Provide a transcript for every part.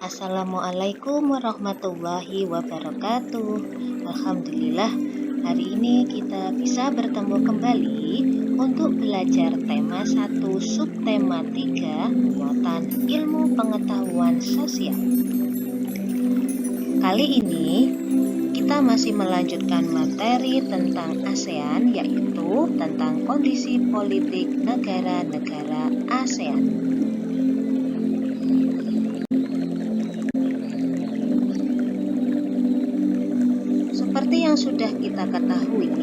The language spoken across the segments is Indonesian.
Assalamualaikum warahmatullahi wabarakatuh. Alhamdulillah, hari ini kita bisa bertemu kembali untuk belajar tema 1 subtema 3 muatan ilmu pengetahuan sosial. Kali ini kita masih melanjutkan materi tentang ASEAN, yaitu tentang kondisi politik negara-negara ASEAN. Seperti yang sudah kita ketahui,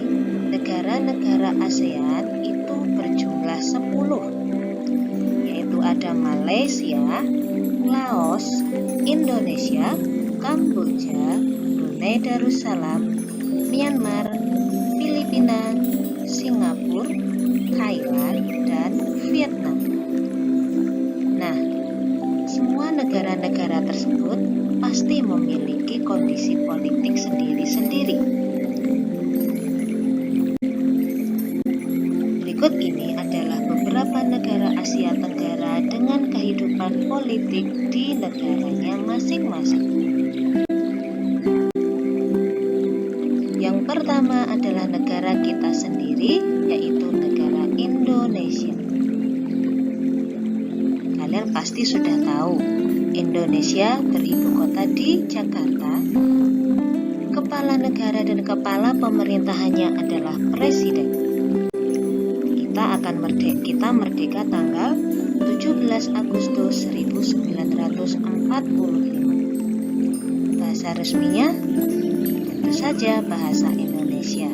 negara-negara ASEAN itu berjumlah 10, yaitu ada Malaysia, Laos, Indonesia, Kamboja, Brunei Darussalam, Myanmar, Filipina, Singapura, Thailand, dan Vietnam. Nah, semua negara-negara tersebut pasti memiliki kondisi politik sendiri-sendiri. Berikut ini adalah beberapa negara Asia Tenggara dengan kehidupan politik di negaranya masing-masing. Yang pertama adalah negara kita sendiri, yaitu negara Indonesia. Kalian pasti sudah tahu, Indonesia beribu kota di Jakarta. Kepala negara dan kepala pemerintahannya adalah presiden. Kita merdeka tanggal 17 Agustus 1945. Bahasa resminya tentu saja bahasa Indonesia.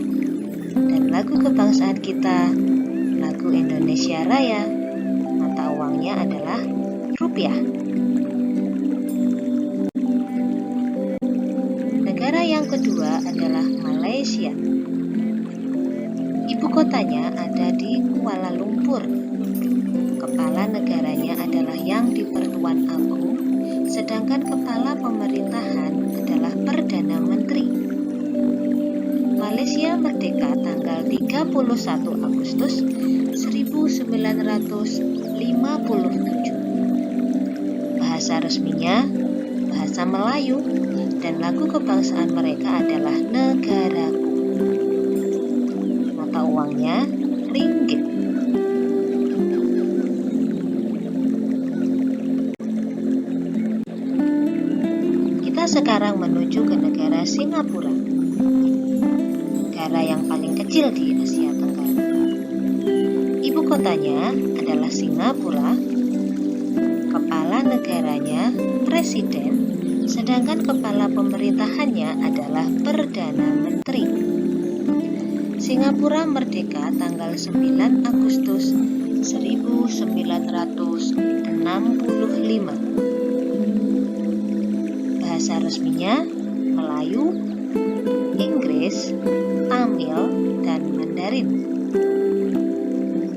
Dan lagu kebangsaan kita, lagu Indonesia Raya. Mata uangnya adalah rupiah. Negara yang kedua adalah Malaysia. Ibu kotanya ada di Kuala Lumpur. Kepala negaranya adalah Yang di-Pertuan Agong, sedangkan kepala pemerintahan adalah Perdana Menteri. Malaysia merdeka tanggal 31 Agustus 1957. Bahasa resminya bahasa Melayu dan lagu kebangsaan mereka adalah Negaraku. Mata uangnya ringgit. Kita sekarang menuju ke negara Singapura, negara yang paling kecil di Asia Tenggara. Ibu kotanya adalah Singapura. Kepala negaranya presiden, sedangkan kepala pemerintahannya adalah Perdana Menteri. Singapura merdeka tanggal 9 Agustus 1965. Bahasa resminya Melayu, Inggris, Tamil, dan Mandarin.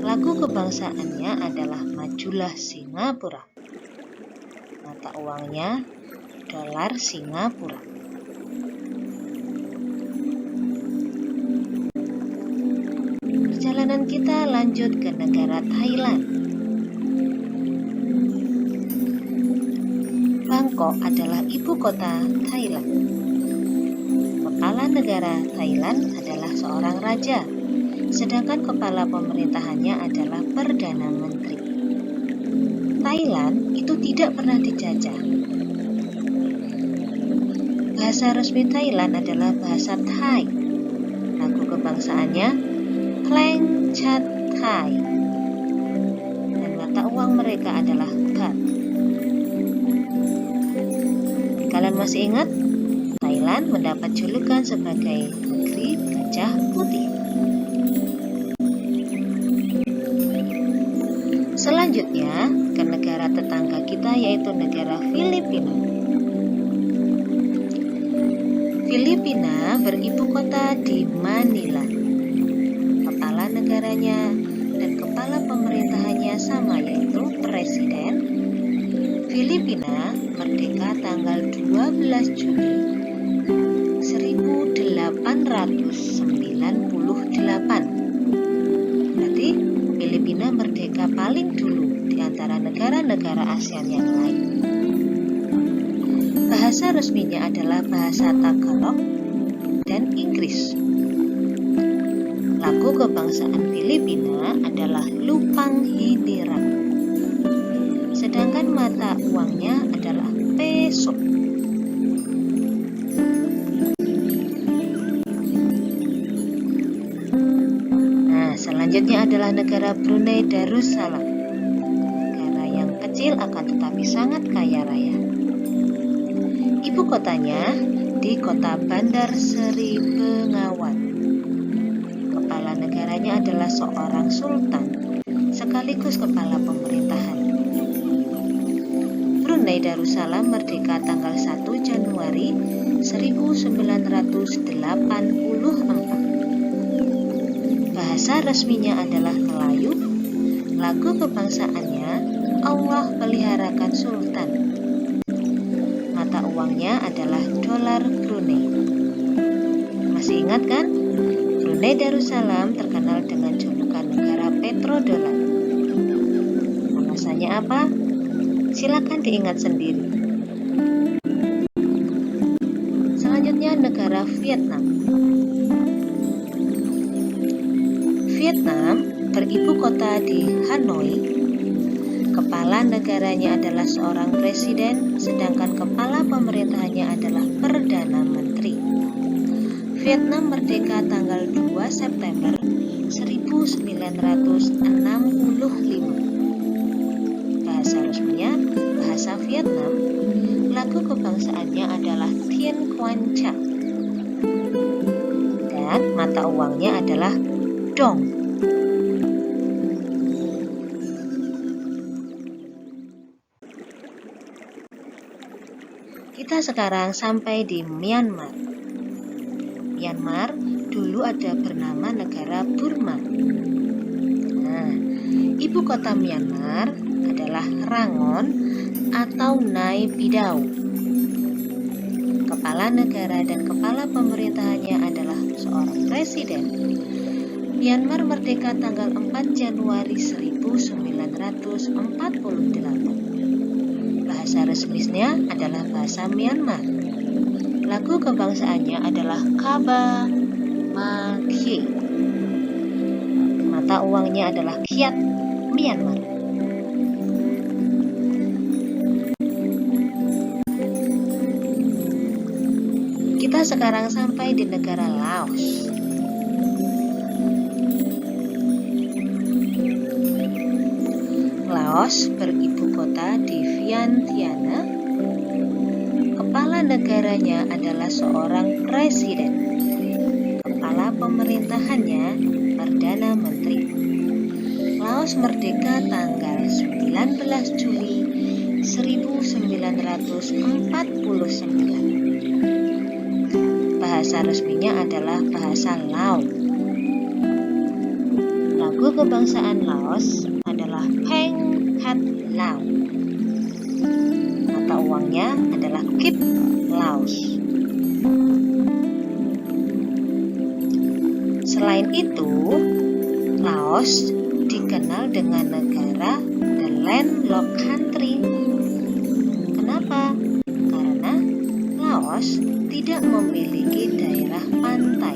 Lagu kebangsaannya adalah Majulah Singapura. Mata uangnya dolar Singapura. Perjalanan kita lanjut ke negara Thailand. Bangkok adalah ibu kota Thailand. Kepala negara Thailand adalah seorang raja, sedangkan kepala pemerintahannya adalah Perdana Menteri. Thailand itu tidak pernah dijajah. Bahasa resmi Thailand adalah bahasa Thai. Lagu kebangsaannya Kleng Chat Thai. Dan mata uang mereka adalah baht. Kalian masih ingat? Thailand mendapat julukan sebagai negeri gajah putih. Selanjutnya ke negara tetangga kita, yaitu negara Filipina. Filipina beribu kota di Manila. Kepala negaranya dan kepala pemerintahannya sama, yaitu presiden. Filipina merdeka tanggal 12 Juli 1898. Berarti Filipina merdeka paling dulu di antara negara-negara ASEAN yang lain. Bahasa resminya adalah bahasa Tagalog dan Inggris. Lagu kebangsaan Filipina adalah Lupang Hinirang. Sedangkan mata uangnya adalah peso. Selanjutnya adalah negara Brunei Darussalam. Negara yang kecil akan tetapi sangat kaya raya. Ibu kotanya di kota Bandar Seri Begawan. Kepala negaranya adalah seorang sultan sekaligus kepala pemerintahan. Brunei Darussalam merdeka tanggal 1 Januari 1984. Bahasa resminya adalah Melayu. Lagu kebangsaannya Allah Peliharakan Sultan. Mata uangnya adalah dolar Brunei. Masih ingat kan? Brunei Darussalam terkenal dengan julukan negara petrodolar. Alasannya apa? Silakan diingat sendiri. Selanjutnya negara Vietnam. Vietnam beribu kota di Hanoi. Kepala negaranya adalah seorang presiden, sedangkan kepala pemerintahannya adalah Perdana Menteri. Vietnam merdeka tanggal 2 September 1965. Bahasa resminya bahasa Vietnam. Lagu kebangsaannya adalah Tien Quan Cha. Dan mata uangnya adalah dong. Kita sekarang sampai di Myanmar. Myanmar dulu ada bernama negara Burma. Ibu kota Myanmar adalah Rangon atau Nay Pyidaw. Kepala negara dan kepala pemerintahannya adalah seorang presiden. Myanmar merdeka tanggal 4 Januari 1948. Bahasa resminya adalah bahasa Myanmar. Lagu kebangsaannya adalah Kaba Makye. Mata uangnya adalah Kyat Myanmar. Kita sekarang sampai di negara Laos. Laos beribu kota di Vientiane. Kepala negaranya adalah seorang presiden. Kepala pemerintahannya Perdana Menteri. Laos merdeka tanggal 19 Juli 1949. Bahasa resminya adalah bahasa Lao. Lagu kebangsaan Laos adalah Pheng Hat Lao. Mata uangnya adalah Kip Laos. Selain itu, Laos dikenal dengan negara the landlocked country. Kenapa? Karena Laos tidak memiliki daerah pantai,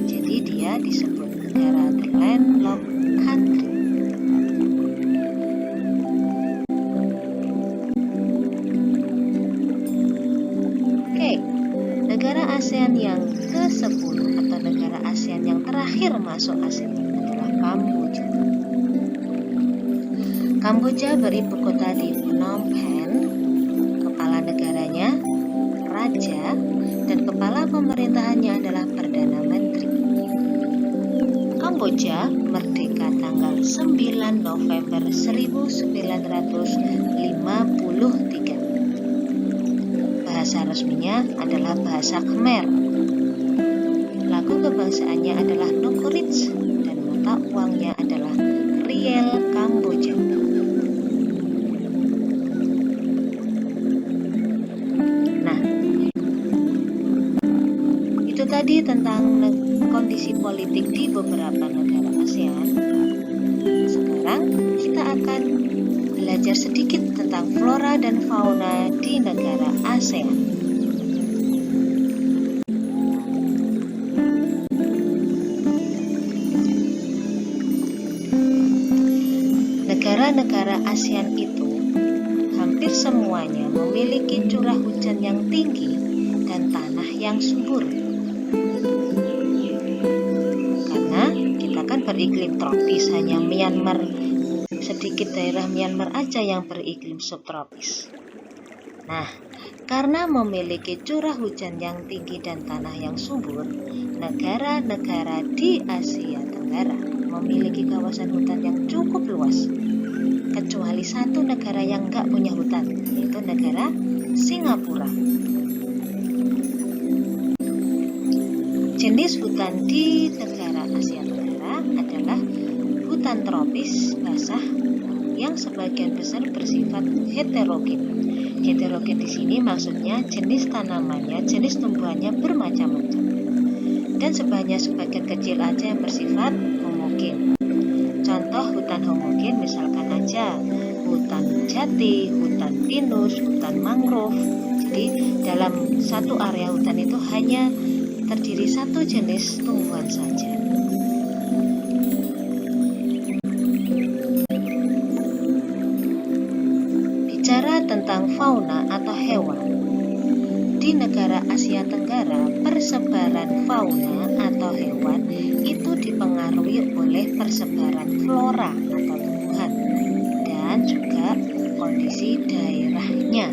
jadi dia disebut negara the landlocked country. Negara ASEAN yang ke-10 atau negara ASEAN yang terakhir masuk ASEAN adalah Kamboja. Kamboja beribu kota di Phnom Penh. Kepala negaranya raja dan kepala pemerintahannya adalah Perdana Menteri. Kamboja merdeka tanggal 9 November 1953. Bahasa resminya adalah bahasa Khmer. Lagu kebangsaannya adalah Nokorits dan mata uangnya adalah riel Kamboja. Nah, itu tadi tentang kondisi politik di beberapa negara ASEAN. Sekarang kita akan belajar sedikit tentang flora dan fauna di negara ASEAN. Negara-negara ASEAN itu hampir semuanya memiliki curah hujan yang tinggi dan tanah yang subur. Karena kita kan beriklim tropis, hanya Myanmar, sedikit daerah Myanmar aja yang beriklim subtropis. Nah, karena memiliki curah hujan yang tinggi dan tanah yang subur, negara-negara di Asia Tenggara memiliki kawasan hutan yang cukup luas. Kecuali satu negara yang nggak punya hutan, yaitu negara Singapura. Jenis hutan di negara Asia Tenggara adalah hutan tropis basah yang sebagian besar bersifat heterogen. Heterogen di sini maksudnya jenis tanamannya, jenis tumbuhannya bermacam-macam. Dan sebagian kecil aja yang bersifat homogen. Contoh hutan homogen misalkan aja hutan jati, hutan pinus, hutan mangrove. Jadi dalam satu area hutan itu hanya terdiri satu jenis tumbuhan saja. Bicara tentang fauna atau hewan, di negara Asia Tenggara persebaran fauna atau hewan itu dipengaruhi oleh persebaran flora atau tumbuhan dan juga kondisi daerahnya.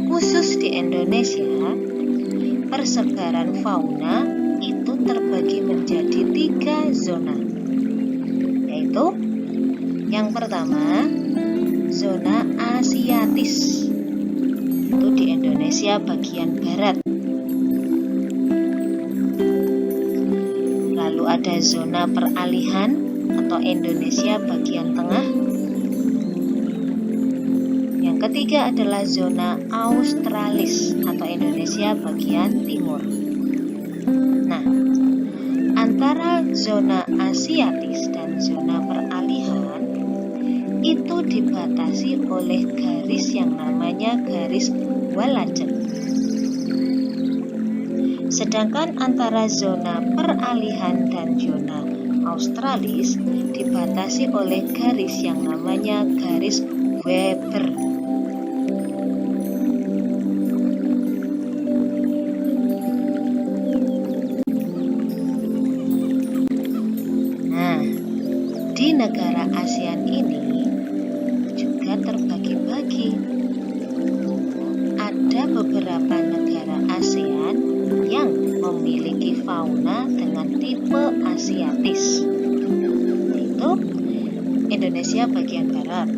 Khusus di Indonesia, persebaran fauna itu terbagi menjadi 3 zona, yaitu yang pertama zona Asiatis, itu di Indonesia bagian barat. Lalu ada zona peralihan atau Indonesia bagian tengah. Yang ketiga adalah zona Australis atau Indonesia bagian timur. Nah, antara zona Asiatis dan zona peralihan itu dibatasi oleh garis yang namanya garis Wallace. Sedangkan antara zona peralihan dan zona Australis dibatasi oleh garis yang namanya garis Weber. Nah, di negara ASEAN ini juga terbagi-bagi. Ada beberapa negara ASEAN yang memiliki fauna dengan tipe Asiatis, yaitu Indonesia bagian barat,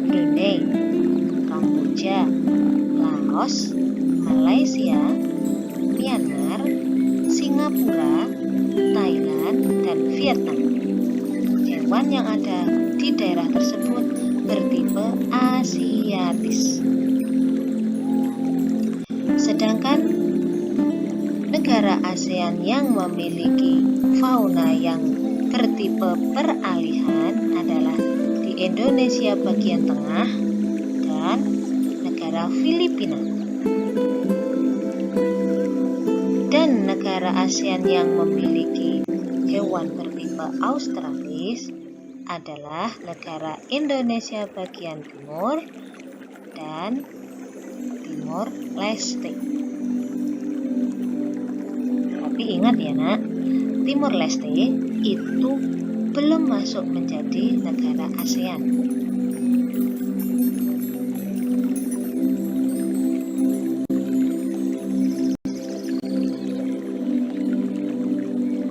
Brunei, Kamboja, Laos, Malaysia, Myanmar, Singapura, Thailand, dan Vietnam. Hewan yang ada di daerah tersebut bertipe Asiatis. Sedangkan negara ASEAN yang memiliki fauna yang bertipe peralihan adalah di Indonesia bagian tengah dan negara Filipina. Dan negara ASEAN yang memiliki hewan bertipe Australis adalah negara Indonesia bagian timur dan Timor Leste. Tapi ingat ya nak, Timor Leste itu belum masuk menjadi negara ASEAN.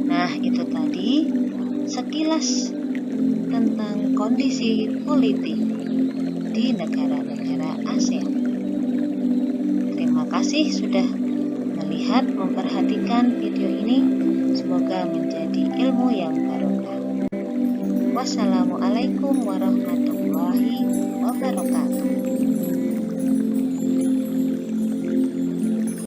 Nah, itu tadi sekilas tentang kondisi politik di negara-negara ASEAN. Terima kasih sudah melihat, memperhatikan video ini. Semoga menjadi ilmu yang barokah. Wassalamualaikum warahmatullahi wabarakatuh.